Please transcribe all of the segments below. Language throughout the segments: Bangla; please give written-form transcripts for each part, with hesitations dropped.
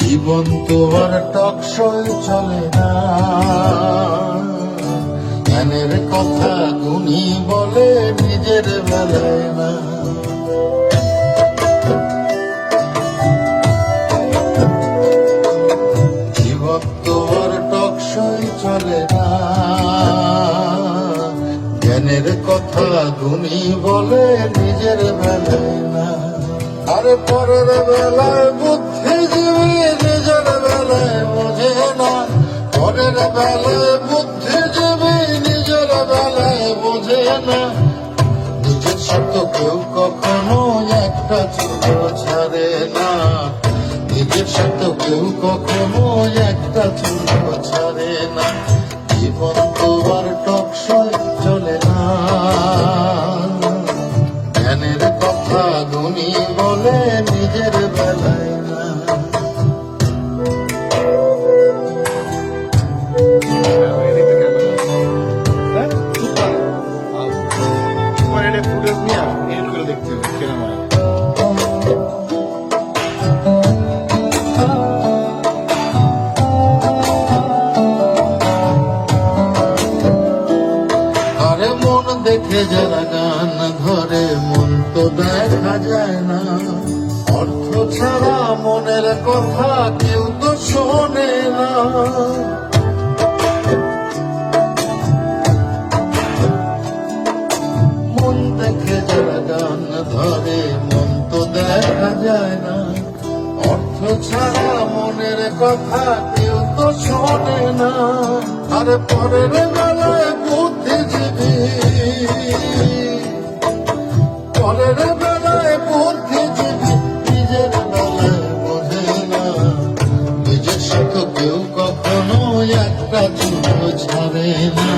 জীবন তো আর টকশই চলে না, জ্ঞানের কথা গুণী বলে নিজের বেলায় না। জীবন তো আর টকশই চলে না, জ্ঞানের কথা গুণী বলে নিজের বেলায় না। আরে পরের বেলায় বুদ্ধিজীবী নিজের বেলায় বোঝে না, পরের বেলায় বুদ্ধিজীবী নিজের বেলায় বোঝে না। নিজের সাথে কেউ কখনো একটা চুল ছাড়ে না, নিজের সাথে কেউ কখনো একটা চুল ছাড়ে না। জীবন তো আর টকশই চলে না, জ্ঞানের কথা গুণী বলে নিজের বেলায় না। আরে মন দেখে যারা গান ধরে মন তো দেখা যায় না, অর্থ ছাড়া মনের কথা কেউ তো শোনে না। মন দেখে যারা গান ধরে মন তো দেখা যায় না, অর্থ ছাড়া মনের কথা কেউ তো শোনে না। আরে পরের বেলায় বুদ্ধিজীবী, পরের বেলায় বুদ্ধিজীবী নিজের বেলায় বোঝে না। নিজের সাথে কেউ কখনো একটা চুল ছাড়ে না,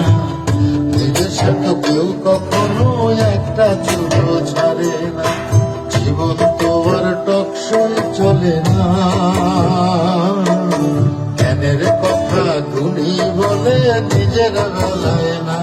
নিজের সাথে কেউ কখনো একটা চুল ছাড়ে না। জীবন তো আর টকশই চলে না, জ্ঞানের কথা গুণী বলে নিজের বেলায় না।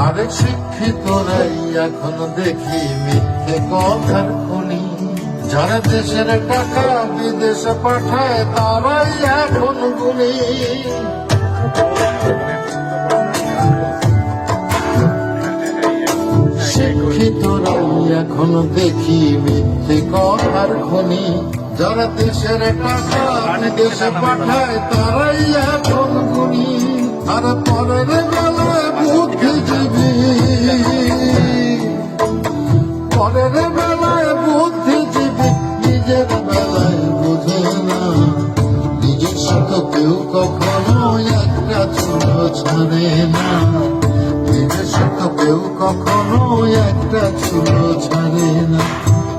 আরে শিক্ষিতরাই এখন দেখি মিথ্যে কথার খনি, যারা দেশের টাকা বিদেশে পাঠায় তারাই এখন গুণী। শিক্ষিতরাই এখন দেখি মিথ্যে কথার খনি, যারা দেশের টাকা বিদেশে পাঠায় তারাই এখন গুণী। আর পরের বেলায় বুদ্ধিজীবী, পরের বেলায় বুদ্ধিজীবী নিজের বেলায় বোঝে না। নিজের সাথে কেউ কখনো একটা চুল ছাড়ে না, নিজের সাথে কেউ কখনো একটা চুল ছাড়ে না।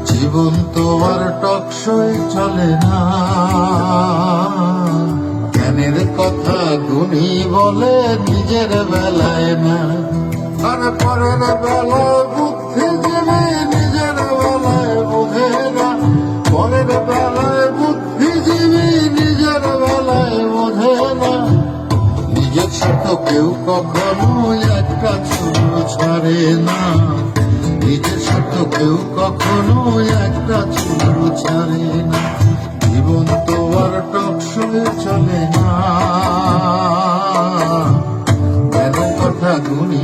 জীবন তো আর টকশই চলে না, জ্ঞানের কথা গুণী বলে নিজের বেলায় না। আর পরের বেলায় বুদ্ধিজীবী নিজের বেলায় বোঝে না, পরের বেলায় বুদ্ধিজীবী নিজের বেলায় বোঝে না। নিজের সাথে কেউ কখনো একটা চুল ছাড়ে না, নিজের সাথে কেউ কখনো একটা চুল ছাড়ে না। জীবন তো আর টকশই চলে না, জ্ঞানের কথা গুণী